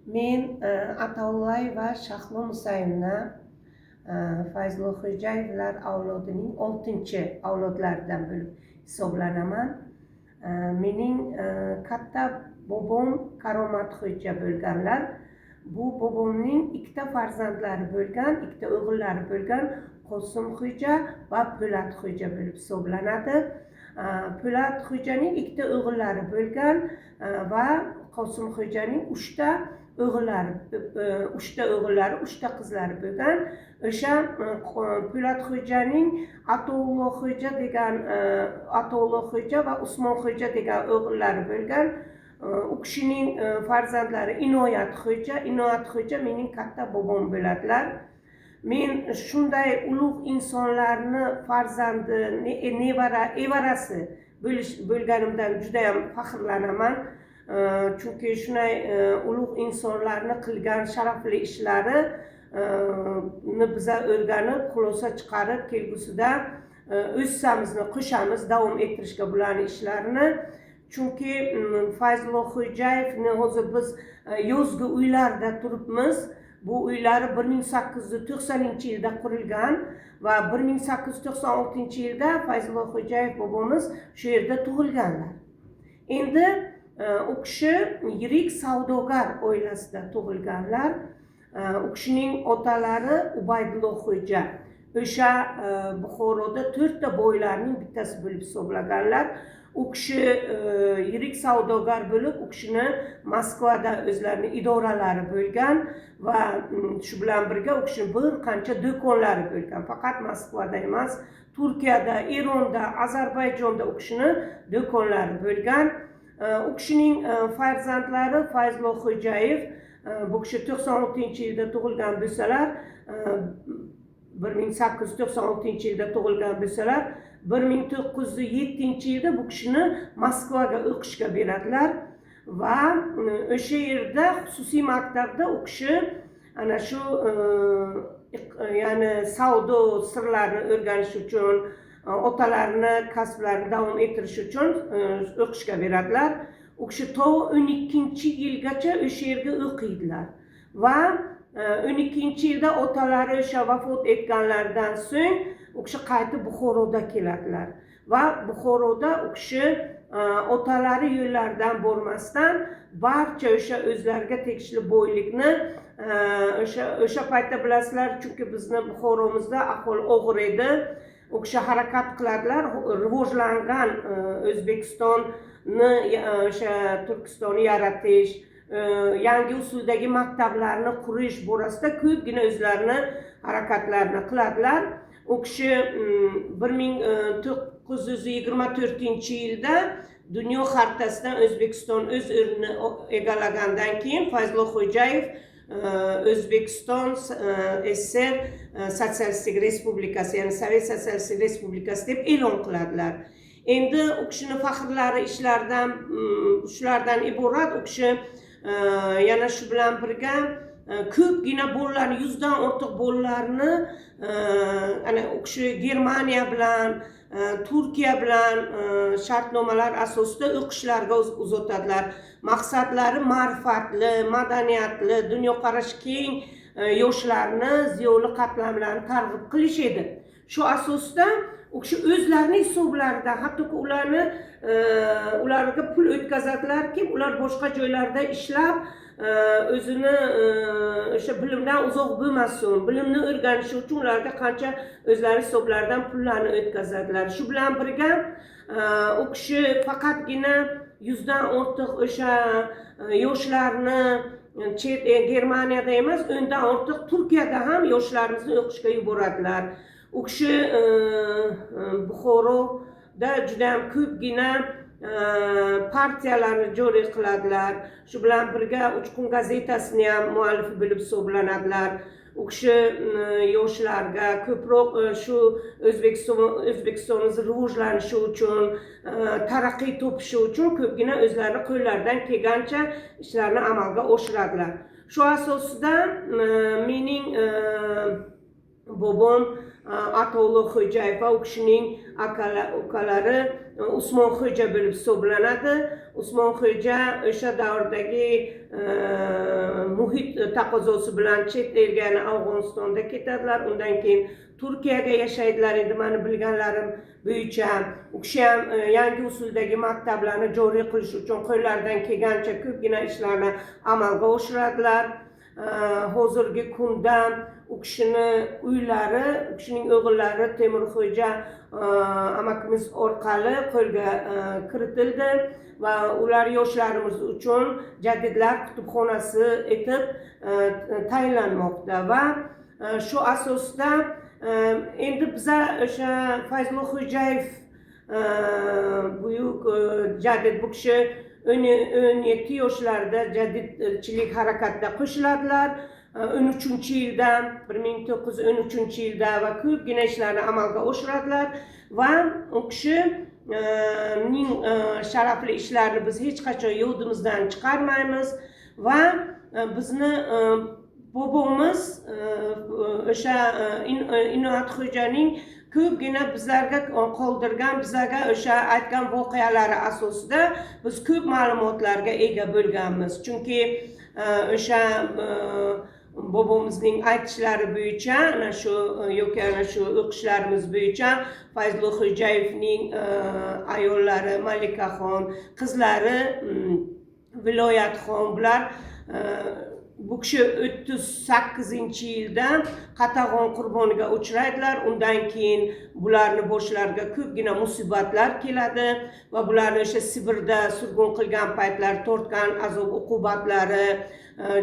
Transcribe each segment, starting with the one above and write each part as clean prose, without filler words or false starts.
Men Ataulay va Shahlo Musayevni Fayzullo Xo'jayevlar avlodining 6-avlodlaridan bo'lib hisoblanaman. Mening katta bobom Karomat Xo'ja bo'lganlar. Bu bobomning ikkita farzandlari bo'lgan, ikkita o'g'illari bo'lgan Qosim Xo'ja va Po'lat Xo'ja bo'lib hisoblanadi. Po'lat Xo'janing ikkita o'g'illari bo'lgan va Qosim Xo'janing uchta o'g'illari, uchta qizlari bo'lgan. O'sha Po'lat Xo'janing Ataullo Xo'ja degan Ataullo Xo'ja va Usmon Xo'ja degan o'g'illari bo'lgan. U kishining farzandlari Inoyat Xo'ja mening katta bobom bo'ladilar. Men shunday ulug' insonlarni farzandi, evarasi bo'lganimdan juda ham faxrlanaman. Chunki shunday ulug' insonlarni qilgan sharafli ishlari biza o'rganib, xulosa chiqarib, kelgusida o'z hissamizni qo'shamiz, davom ettirishga bularni ishlarini. Chunki Fayzullo Xo'jayevni hozir biz yozgi uylarda turibmiz. Bu uylar 1890-yilda qurilgan va 1896-yilda Fayzullo Xo'jayev bobomiz shu yerda tug'ilganlar. Endi u kishi yirik savdogar oilasida tug'ilganlar. U kishining otalari Ubaydullo Xo'ja. O'sha Buxoroda 4 ta boylarning bittasi bo'lib hisoblanganlar. U kishi yirik savdogar bo'lib, u kishini Moskvada o'zlarining idoralari bo'lgan va shu bilan birga u kishini bir qancha do'konlari bo'lgan. Faqat Moskvada emas, Turkiyada, Eronda, Ozarbayjonda u kishini do'konlari bo'lgan. U kishining farzandlari Fayzullo Xo'jayev, bu kishi 96-yilda tug'ilgan bo'lsalar, 1896-yilda tug'ilgan bo'lsalar, 1907-yilda bu kishini Moskvaga o'qishga beradilar va o'sha yerda xususiy maktabda u kishi ana shu ya'ni savdo sirlarini o'rganish uchun, otalarini kasblarini davom ettirish uchun o'qishga beradilar. U kishi to 12-yilgacha o'sha yerga o'qiydilar va 12-yilda otalari o'sha vafot etganlaridan so'ng u kishi qaytib Buxoroda keladilar va Buxoroda u kishi otalari yo'llaridan bormasdan barcha o'sha o'zlariga tegishli boylikni o'sha paytda bilasizlar, chunki bizni Buxoromizda ahvol og'ir edi. U kishi harakat qiladilar, rivojlangan O'zbekistonni o'sha Turkistonni yaratish, yangi usuldagi maktablarni qurish borasida ko'pgina o'zlarini harakatlarni qiladilar. U kishi 1924-yilda dunyo xaritasidan O'zbekiston o'z o'rnini egallagandan keyin Fayzullo Xo'jayev O'zbekiston SSR Sotsialistik Respublikasi, ya'ni Sovet Sotsialistik Respublikasi deb e'lon qiladilar. Endi u kishini faxrlari shulardan iborat. U kishi yana shu bilan birga ko'pgina bolalarni, 100 dan ortiq bolalarni ana u kishi Germaniya bilan, Turkiya bilan shartnomalar asosida o'qishlarga uzatadilar. Maqsadlari ma'rifatli, madaniyatli, dunyoqarashi keng yoshlarni, ziyoli qatlamlarni targ'ib qilish edi. Shu asosda u kishi o'zlarining hisoblaridan, hattoki ularga pul o'tkazadilarki, ular boshqa joylarda ishlab o'zini o'sha bilimdan uzoq bo'lmasin, bilimni o'rganishi uchun ularga qancha o'zlari hisoblaridan pullarni o'tkazadilar. Shu bilan birga u kishi faqatgina 100 dan ortiq o'sha yoshlarni Germaniyada emas, 10 dan ortiq Turkiyada ham yoshlarimizni o'qishga yuboradilar. U kishi Buxoroda juda ham ko'pgina partiyalarni joriy qiladilar. Shu bilan birga Uchqun gazetasini ham muallifi bo'lib hisoblanadilar. U kishi yoshlarga ko'proq shu O'zbekistonimiz rivojlanishi uchun, taraqqiy topishi uchun ko'pgina o'zlarining qo'llaridan kelgancha ishlarni amalga oshiradilar. Shu asosida mening bobom Ataullo Xo'jayev va u kishining ukalari Usmon Xo'ja bo'lib hisoblanadi. Usmon Xo'ja o'sha davrdagi muhit taqozosi bilan chet elga, ya'ni Afg'onistonda ketadilar. Undan keyin Turkiyaga yashaydilar. Endi meni bilganlarim bo'yicha u kishi ham yangi usuldagi maktablarni joriy qilish uchun qo'llaridan kelgancha ko'pgina ishlarni amalga oshiradilar. Hozirgi kunda u kishini uylari, u kishining o'g'illari Temurxo'ja amakimiz orqali qo'lga kiritildi va ular yoshlarimiz uchun jadidlar kutubxonasi etib tayinlanmoqda va shu asosda endi biza o'sha Fayzulxo'jayev buyuk jadid bu kishi 17 yoshlarida jadidchilik harakatida qo'shiladilar. 13-yilda 1913-yilda va ko'pgina ishlarni amalga oshiradilar va u kishining sharafli ishlarini biz hech qachon yodimizdan chiqarmaymiz va bizni bobomiz o'sha Inoyatxo'janing ko'pgina bizlarga qoldirgan, bizlarga o'sha aytgan voqealari asosida biz ko'p ma'lumotlarga ega bo'lganmiz. Chunki o'sha bobomizning aytishlari bo'yicha, ana shu yoki ana shu o'qishlarimiz bo'yicha Fayzulxo'jayevning ayollari Malikaxon, qizlari Viloyatxon, bular bu kishi 38-yilda qatag'on qurboniga uchraydilar. Undan keyin bularni boshlariga ko'pgina musibatlar keladi va bularni o'sha Sibirda surgun qilgan paytlar tortgan azob uqubatlari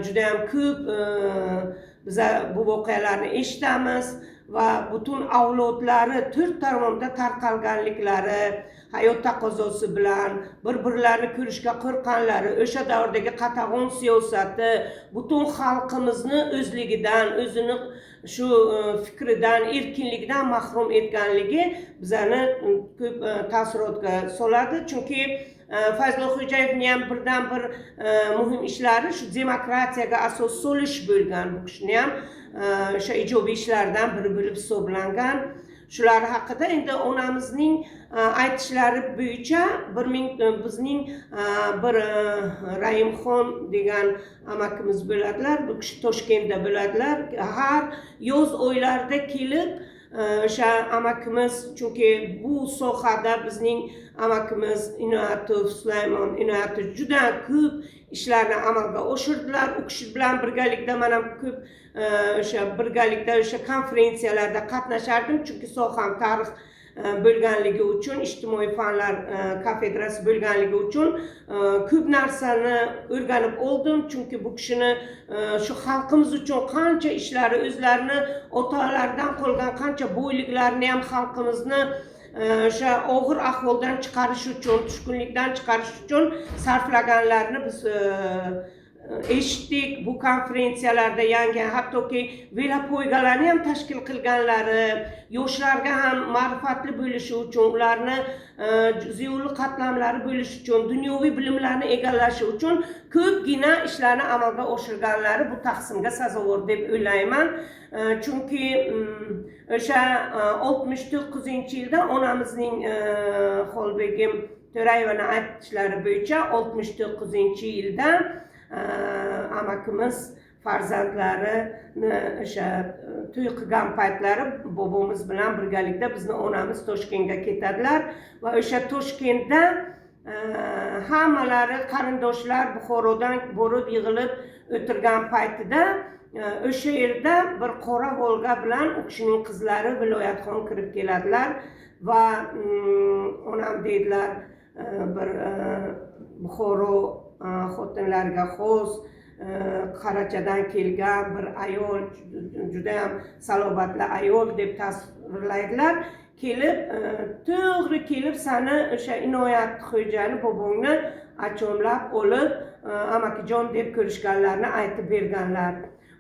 juda ham ko'p. Biz bu voqealarni eshitamiz va butun avlodlari to'rt tomonda tarqalganliklari, hayot taqozosi bilan bir-birlarini ko'rishga qo'rqqanlari, o'sha davrdagi qatag'on siyosati butun xalqimizni o'zligidan, o'zini shu fikridan, erkinligidan mahrum etganligi bizani ko'p ta'sirotga soladi. Chunki Fayzulxo'jayevning ham birdan bir muhim ishlari shu demokratiyaga asos solish bo'lgan. Bu kishini ham o'sha ijobiy ishlardan biri bo'lib hisoblangan. Shular haqida endi onamizning aytishlari bo'yicha bizning bir Rahimxon degan amakimiz bo'ladilar. Bu kishi Toshkentda bo'ladilar. Har yoz oylarida kelib o'sha amakimiz, chunki bu sohada bizning amakimiz Inoyatov Sulaymon Inoyatov juda ko'p ishlarni amalga oshirdilar. U kishi bilan birgalikda men ham ko'p o'sha birgalikda o'sha konferensiyalarda qatnashardim, chunki soham tarix bo'lganligi uchun, ijtimoiy fanlar kafedrasi bo'lganligi uchun ko'p narsani o'rganib oldim. Chunki bu kishini shu xalqimiz uchun qancha ishlari, o'zlarini otalaridan qolgan qancha boyliklarini ham xalqimizni o'sha og'ir ahvoldan chiqarish uchun, tushkunlikdan chiqarish uchun sarflaganlarini biz eshitdik. Bu konferensiyalarda yangi hattoki velopoygalarni ham tashkil qilganlari, yoshlarga ham ma'rifatli bo'lishi uchun, ularni ziyoli qatlamlari bo'lishi uchun, dunyoviy bilimlarni egallashi uchun ko'pgina ishlarni amalga oshirganlari bu taqsimga sazovor deb o'ylayman. Chunki o'sha 69-yilda onamizning Xolbegim To'rayevani aytishlari bo'yicha 69-yilda amakimiz farzandlarini o'sha to'y qilgan paytlari bobomiz bilan birgalikda bizni onamiz Toshkentga ketadilar va o'sha Toshkentda hammalari qarindoshlar Buxorodan borib yig'ilib o'tirgan paytida o'sha yerda bir qora Volga bilan u kishining qizlari Viloyatxon kirib keladilar va onam deydilar, bir Buxoro xotinlarga xos qarachadan kelgan bir ayol, juda ham salobatli ayol deb tasvirlaydilar. Kelib, to'g'ri kelib sani o'sha Inoyatxo'jani bobongni achomlab olib amakijon deb ko'rishganlarini aytib berganlar.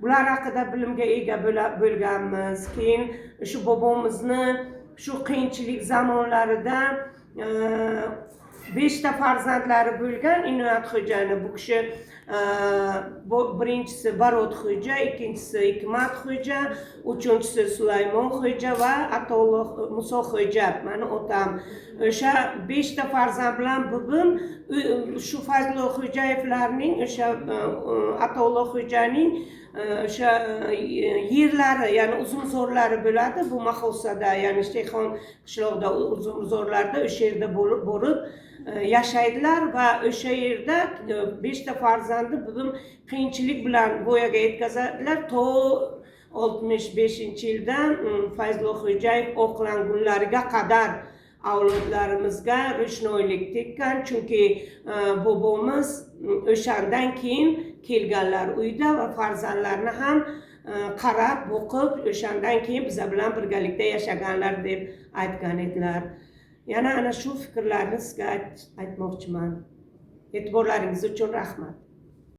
Bular haqida bilimga ega bo'lganmiz. Keyin shu bobomizni shu qiyinchilik zamonlarida 5 ta farzandlari bo'lgan Inoyatxo'jani. Bu kishi birinchisi Barot xo'ja, ikkinchisi Hikmat xo'ja, uchinchisi Sulaymon xo'ja va Atolloh Muso xo'ja. Mani otam. O'sha 5 ta farzand bilan bubim shu Fazlo Xo'jayevlarning o'sha Atolloh xo'janing o'sha yerlari, ya'ni uzumzorlari bo'ladi. Bu Maxosada, ya'ni Shayxon qishlog'ida uzumzorlarda o'sha yerda bo'lib yashaydilar va o'sha yerda 5 ta farzandi bugün qiyinchilik bilan voyaga yetkazadilar. To 65-yildan Fayzullo Xo'jayev oqlangunlariga qadar avlodlarimizga ro'shnoylik tekkan, chunki bobomiz o'shandan keyin kelganlar uyda va farzandlarni ham qarab, boqib, o'shandan keyin biz bilan birgalikda yashaganlar deb aytgan edilar. Yana ana shu fikrlarni sizga aytmoqchiman. E'tiborlaringiz uchun rahmat.